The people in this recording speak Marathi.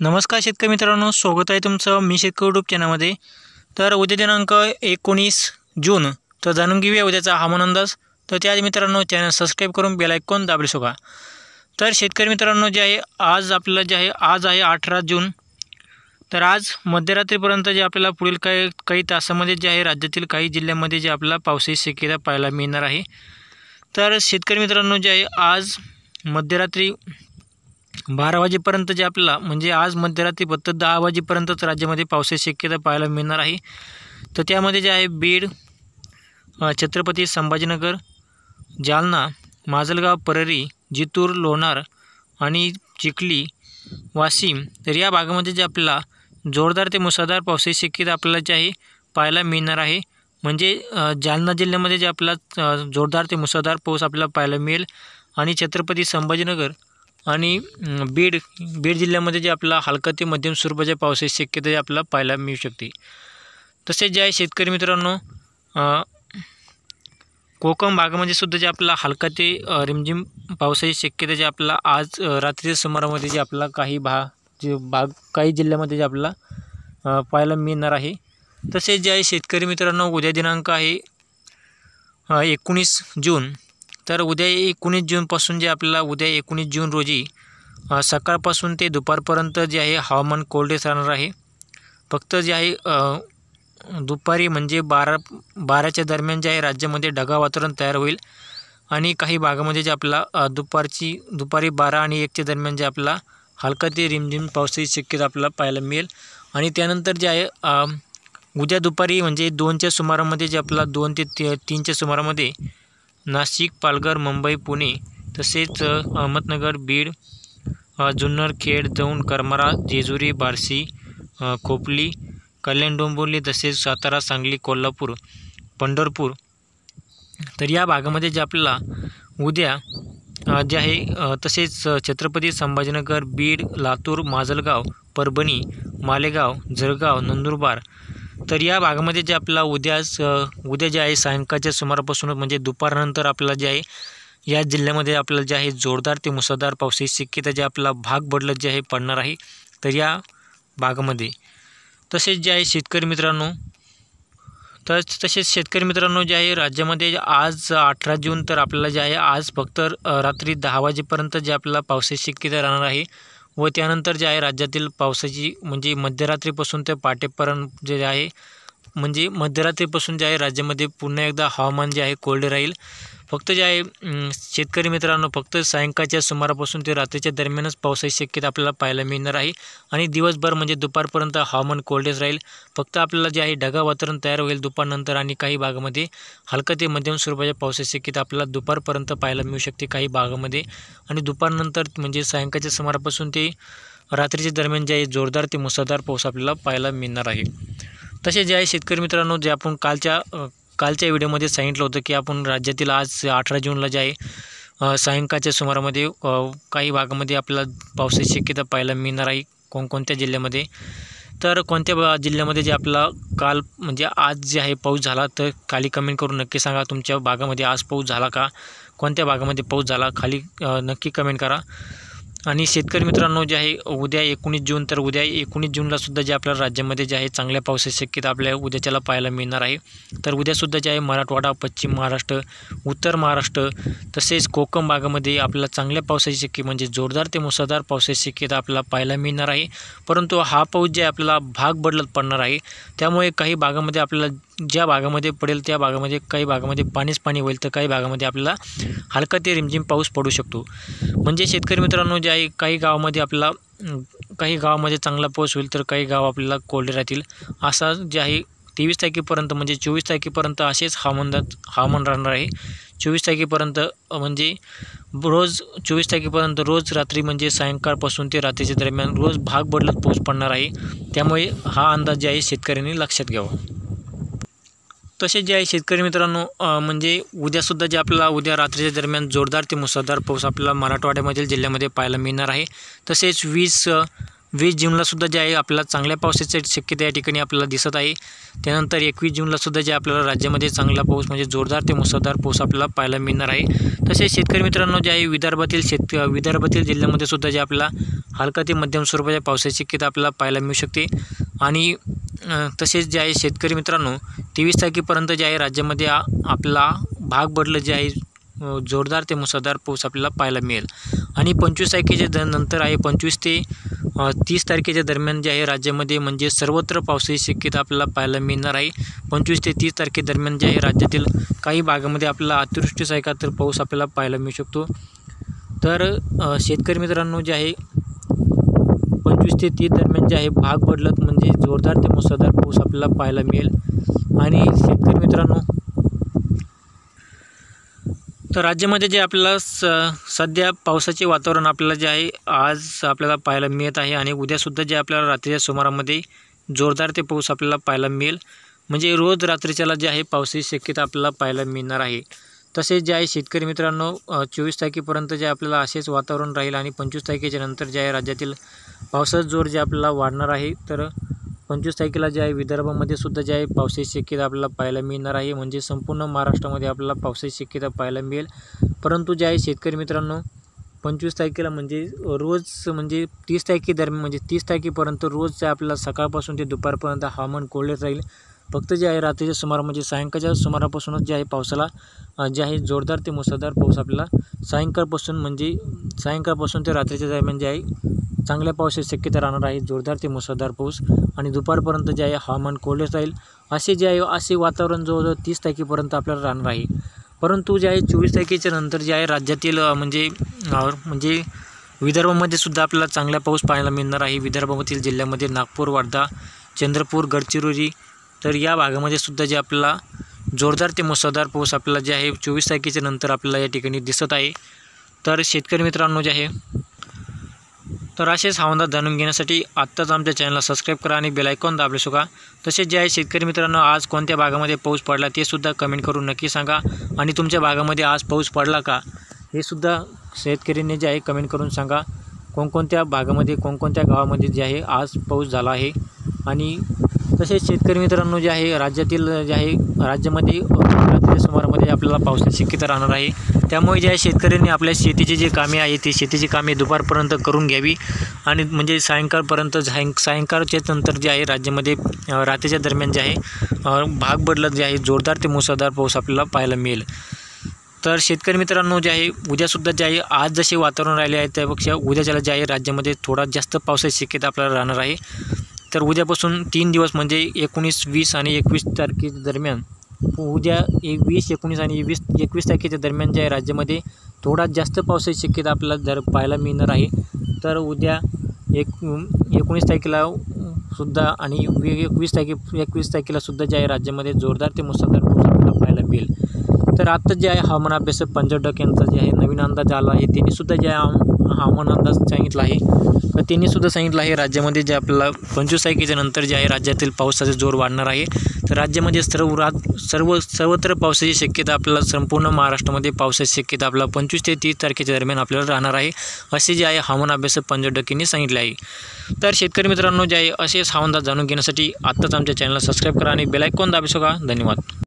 नमस्कार शेतकरी मित्रांनो, स्वागत आहे तुमचं मी शेतकरी यूट्यूब चॅनलमध्ये। तर उद्या दिनांक 19 जून तर जाणून घेऊया उद्याचा हवामान अंदाज। तर त्याआधी मित्रांनो चॅनल सबस्क्राईब करून बेल आयकॉन दाबले शोका। तर शेतकरी मित्रांनो जे आहे आज आपल्याला आज आहे 18 जून। तर आज मध्यरात्रीपर्यंत जे आपल्याला पुढील काही तासामध्ये जे आहे राज्यातील काही जिल्ह्यांमध्ये जे आपल्याला पावसाची शक्यता पाहायला मिळणार आहे। तर शेतकरी मित्रांनो जे आहे आज मध्यरात्री 12 वाजेपर्यंत जे आपल्याला म्हणजे आज मध्यरात्री फक्त 10 वाजेपर्यंतच राज्यामध्ये पावसाची शक्यता पाहायला मिळणार आहे। तर त्यामध्ये जे आहे बीड, छत्रपती संभाजीनगर, जालना, माजलगाव, परळी, जिंतूर, लोणार आणि चिखली, वाशिम तर या भागामध्ये जे आपल्याला जोरदार ते मुसळधार पावसाची शक्यता आपल्याला जे आहे पाहायला मिळणार आहे। म्हणजे जालना जिल्ह्यामध्ये जे आपल्याला जोरदार ते मुसळधार पाऊस आपल्याला पाहायला मिळेल आणि छत्रपती संभाजीनगर आणि बीड जिल्ह्यामध्ये जे आपल्याला हलका ते मध्यम स्वरूपाच्या पावसाची शक्यता जे आपल्याला पाहायला मिळू शकते। तसेच जे आहे शेतकरी मित्रांनो कोकण भागामध्ये सुद्धा जे आपल्याला हलका ते रिमझिम पावसाची शक्यता जे आपल्याला आज रात्रीच्या सुमारामध्ये जे आपल्याला काही जिल्ह्यामध्ये जे आपल्याला पाहायला मिळणार आहे। तसेच जे आहे शेतकरी मित्रांनो उद्या दिनांक आहे 19 जून। तर उद्या 19 जूनपासून जे आपल्याला उद्या 19 जून रोजी सकाळपासून ते दुपारपर्यंत जे आहे हवामान कोरडेच राहणार आहे। फक्त जे आहे दुपारी म्हणजे 12च्या दरम्यान जे आहे राज्यामध्ये ढगाळ वातावरण तयार होईल आणि काही भागामध्ये जे आपल्याला दुपारी 12 आणि 1च्या दरम्यान जे आपल्याला हलका ते रिमझिम पावसाची शक्यता आपल्याला पाहायला मिळेल। आणि त्यानंतर जे आहे उद्या दुपारी म्हणजे 2च्या सुमारामध्ये जे आपल्याला 2 ते 3च्या सुमारामध्ये नाशिक, पालघर, मुंबई, पुणे तसेच अहमदनगर, बीड, जुन्नर, खेड, दौंड, करमाळा, जेजुरी, बार्शी, खोपोली, कल्याण, डोंबिवली तसेच सातारा, सांगली, कोल्हापूर, पंढरपूर तर या भागामध्ये जे आपल्याला उद्या जे आहे तसेच छत्रपती संभाजीनगर, बीड, लातूर, माजलगाव, परभणी, मालेगाव, जळगाव, नंदुरबार तर या भागामध्ये जे आपल्याला उद्या जे आहे सायंकाळच्या सुमारापासून म्हणजे दुपारनंतर आपल्याला जे आहे या जिल्ह्यामध्ये आपल्याला जे आहे जोरदार ते मुसळधार पावसाची शक्यता जे आपल्याला भाग बदलत जे आहे पडणार आहे। तर या भागामध्ये तसेच जे आहे शेतकरी मित्रांनो जे आहे राज्यामध्ये आज 18 जून तर आपल्याला जे आहे आज फक्त रात्री 10 वाजेपर्यंत जे आपल्याला पावसाची शक्यता राहणार आहे व त्यानंतर जे आहे राज्यातील पावसाची म्हणजे मध्यरात्रीपासून ते पहाटेपर्यंत जे आहे म्हणजे मध्यरात्रीपासून जे आहे राज्यामध्ये पुन्हा एकदा हवामान जे आहे कोरडे राहील। फक्त जे आहे शेतकरी मित्रांनो फक्त सायंकाळच्या सुमारापासून ते रात्रीच्या दरम्यानच पावसाची शक्यता आपल्याला पाहायला मिळणार आहे आणि दिवसभर म्हणजे दुपारपर्यंत हवामान कोरडेच राहील। फक्त आपल्याला जे आहे ढगाळ वातावरण तयार होईल दुपारनंतर आणि काही भागामध्ये हलका ते मध्यम स्वरूपाच्या पावसाची शक्यता आपल्याला दुपारपर्यंत पाहायला मिळू शकते काही भागामध्ये आणि दुपारनंतर म्हणजे सायंकाळच्या सुमारापासून ते रात्रीच्या दरम्यान जे आहे जोरदार ते मुसळधार पाऊस आपल्याला पाहायला मिळणार आहे। तसे जे आहे शेतकरी मित्रांनो जे आपण कालच्या व्हिडिओमध्ये सांगितलं होतं की आपण राज्यातील आज 18 जूनला जे आहे सायंकाळच्या सुमारामध्ये काही भागामध्ये आपल्याला पावसाची शक्यता पाहायला मिळणार आहे कोणत्या जिल्ह्यामध्ये। तर कोणत्या जिल्ह्यामध्ये जे आपला काल म्हणजे आज जे आहे पाऊस झाला तर खाली कमेंट करून नक्की सांगा तुमच्या भागामध्ये आज पाऊस झाला का, कोणत्या भागामध्ये पाऊस झाला खाली नक्की कमेंट करा। आणि शेतकरी मित्रांनो जे आहे उद्या 19 जून तर उद्या 19 जूनला सुद्धा जे आपल्या राज्यामध्ये जे आहे चांगल्या पावसाची शक्यता आपल्या उद्याच्याला पाहायला मिळणार आहे। तर उद्यासुद्धा जे आहे मराठवाडा, पश्चिम महाराष्ट्र, उत्तर महाराष्ट्र तसेच कोकण भागामध्ये आपल्याला चांगल्या पावसाची शक्यता म्हणजे जोरदार ते मुसळधार पावसाची शक्यता आपल्याला पाहायला मिळणार आहे। परंतु हा पाऊस जे आपल्याला भाग बदलत पडणार आहे त्यामुळे काही भागामध्ये आपल्याला ज्या भागामध्ये पडेल त्या भागामध्ये काही भागामध्ये पाणी होईल तर काही भागामध्ये आपल्याला हलका ते रिमझिम पाऊस पडू शकतो। म्हणजे शेतकरी मित्रांनो जे आहे काही गावामध्ये चांगला पाऊस होईल तर काही गाव आपल्याला कोरडे राहतील। असा जे आहे 23 तारखेपर्यंत म्हणजे 24 तारखेपर्यंत असेच हवामान राहणार आहे। 24 तारखेपर्यंत म्हणजे रोज 24 तारखेपर्यंत रोज रात्री म्हणजे सायंकाळपासून ते रात्रीच्या दरम्यान रोज भाग बदलत पाऊस पडणार आहे। त्यामुळे हा अंदाज जे आहे शेतकऱ्यांनी लक्षात घ्यावा। तसेच जे आहे शेतकरी मित्रांनो म्हणजे उद्यासुद्धा जे आपल्याला उद्या रात्रीच्या दरम्यान जोरदार ते मुसळधार पाऊस आपल्याला मराठवाड्यामधील जिल्ह्यामध्ये पाहायला मिळणार आहे। तसेच 20 जूनलासुद्धा जे आहे आपल्याला चांगल्या पावसाची शक्यता या ठिकाणी आपल्याला दिसत आहे। त्यानंतर 21 जूनलासुद्धा जे आपल्याला राज्यामध्ये चांगला पाऊस म्हणजे जोरदार ते मुसळधार पाऊस आपल्याला पाहायला मिळणार आहे। तसेच शेतकरी मित्रांनो जे आहे विदर्भातील जिल्ह्यामध्ये सुद्धा जे आपल्याला हलका ते मध्यम स्वरूपाच्या पावसाची शक्यता आपल्याला पाहायला मिळू शकते। आणि तसेच जे आहे शेतकरी मित्रांनो 23 तारखेपर्यंत जे आहे राज्यामध्ये आपला भाग बदलत जे आहे जोरदार ते मुसळधार पाऊस आपल्याला पाहायला मिळेल। आणि 25 तारखेच्या नंतर आहे 25 ते 30 तारखेच्या दरम्यान जे आहे राज्यामध्ये म्हणजे सर्वत्र पावसाची शक्यता आपल्याला पाहायला मिळणार आहे। 25 ते 30 तारखेदरम्यान जे आहे राज्यातील काही भागामध्ये आपल्याला अतिवृष्टीसारखा तर पाऊस आपल्याला पाहायला मिळू शकतो। तर शेतकरी मित्रांनो जे आहे 25 ते 30 दरम्यान जे आहे भाग बदलत म्हणजे जोरदार ते मुसळधार पाऊस आपल्याला पाहायला मिळेल। आणि शेतकरी मित्रांनो तर राज्यामध्ये जे आपल्याला सध्या पावसाचे वातावरण आपल्याला जे आहे आज आपल्याला पाहायला मिळत आहे आणि उद्यासुद्धा जे आपल्याला रात्रीच्या सुमारामध्ये जोरदार ते पाऊस आपल्याला पाहायला मिळेल। म्हणजे रोज रात्रीच्याला जे आहे पावसाची शक्यता आपल्याला पाहायला मिळणार आहे। तसेच जे आहे शेतकरी मित्रांनो 24 तारखेपर्यंत जे आपल्याला असेच वातावरण राहील आणि 25 तारखेच्या नंतर जे आहे राज्यातील पावसाचा जोर जे आपल्याला वाढणार आहे। तर 25 तारखेला जे आहे विदर्भामध्ये सुद्धा जे आहे पावसाची शक्यता आपल्याला पाहायला मिळणार आहे। म्हणजे संपूर्ण महाराष्ट्रामध्ये आपल्याला पावसाची शक्यता पाहायला मिळेल। परंतु जे आहे शेतकरी मित्रांनो 25 तारखेला म्हणजे रोज म्हणजे 30 तारखेदरम्यान म्हणजे 30 तारखेपर्यंत रोज जे आपल्याला सकाळपासून ते दुपारपर्यंत हवामान कोरडेच राहील। फक्त जे आहे रात्रीच्या सुमारास म्हणजे सायंकाळच्या सुमारापासूनच जे आहे पावसाला जे आहे जोरदार ते मुसळधार पाऊस आपल्याला सायंकाळपासून ते रात्रीच्या दरम्यान जे आहे चांगल्या पावसाची शक्यता राहणार आहे। जोरदार ते मुसळधार पाऊस आणि दुपारपर्यंत जे आहे हवामान कोरडेच राहील। असे वातावरण जवळजवळ 30 तारखेपर्यंत आपल्याला राहणार आहे। परंतु जे आहे 24 तारखेच्या नंतर जे आहे राज्यातील म्हणजे विदर्भामध्ये सुद्धा आपल्याला चांगला पाऊस पाहायला मिळणार आहे। विदर्भामधील जिल्ह्यामध्ये नागपूर, वर्धा, चंद्रपूर, गडचिरोली तर या भागामध्ये सुद्धा जे आपल्याला जोरदार ते मुसळधार पाऊस आपल्याला जे आहे 24 तारखेच्या नंतर आपल्याला या ठिकाणी दिसत आहे। तर शेतकरी मित्रांनो जे आहे तर असेच हवामान जाणून घेण्यासाठी आत्ताच आमच्या चॅनलला सबस्क्राईब करा आणि बेल आयकॉन दाबले सुद्धा। तसेच जे आहे शेतकरी मित्रांनो आज कोणत्या भागामध्ये पाऊस पडला ते सुद्धा कमेंट करून नक्की सांगा। आणि तुमच्या भागामध्ये आज पाऊस पडला का हे सुद्धा शेतकऱ्यांनी जे आहे कमेंट करून सांगा। कोणकोणत्या भागामध्ये कोणकोणत्या गावामध्ये जे आहे आज पाऊस झाला आहे। आणि तसेच शेतकरी मित्रांनो जे आहे राज्यामध्ये रात्रीच्या सुमारामध्ये आपल्याला पावसाची शक्यता राहणार आहे। त्यामुळे जे आहे शेतकऱ्यांनी आपल्या शेतीची जे कामे आहे ती शेतीची कामे दुपारपर्यंत करून घ्यावी आणि म्हणजे सायंकाळच्या नंतर जे आहे राज्यामध्ये रात्रीच्या दरम्यान जे आहे भाग बदलत जे आहे जोरदार ते मुसळधार पाऊस आपल्याला पाहायला मिळेल। तर शेतकरी मित्रांनो जे आहे उद्यासुद्धा जे आहे आज जसे वातावरण राहिले आहे त्यापेक्षा उद्याच्याला जे आहे राज्यामध्ये थोडा जास्त पावसाची शक्यता आपल्याला राहणार आहे। तर उद्यापासून 3 दिवस म्हणजे 19, 20 आणि 21 तारखेच्या दरम्यान उद्या 20, 19 आणि 21 तारखेच्या दरम्यान जे आहे राज्यामध्ये थोडा जास्त पावसाची शक्यता आपल्याला पाहायला मिळणार आहे। तर उद्या 19 तारखेला सुद्धा आणि 21 तारखेला सुद्धा जे आहे राज्यामध्ये जोरदार ते मुसळधार पाऊस आपल्याला पाहायला मिळेल। तर आत्ता जे आहे हवामान अभ्यासक पंजाब यांचा जे आहे नवीन अंदाज आला आहे त्यांनी सुद्धा जे हवामान अंदाज सांगितला आहे तर त्यांनी सुद्धा सांगितलं आहे राज्यामध्ये जे आपल्याला 25 तारखेच्या नंतर जे आहे राज्यातील पावसाचा जोर वाढणार आहे। तर राज्यामध्ये सर्वत्र पावसाची शक्यता आपल्याला संपूर्ण महाराष्ट्रामध्ये पावसाची शक्यता आपल्याला 25 ते 30 तारखेच्या दरम्यान आपल्याला राहणार आहे असे जे आहे हवामान अभ्यासक पंजाब यांनी सांगितले आहे। तर शेतकरी मित्रांनो जे आहे असेच हवामान जाणून घेण्यासाठी आत्ताच आमच्या चॅनलला सबस्क्राईब करा आणि बेल आयकॉन दाबा. धन्यवाद.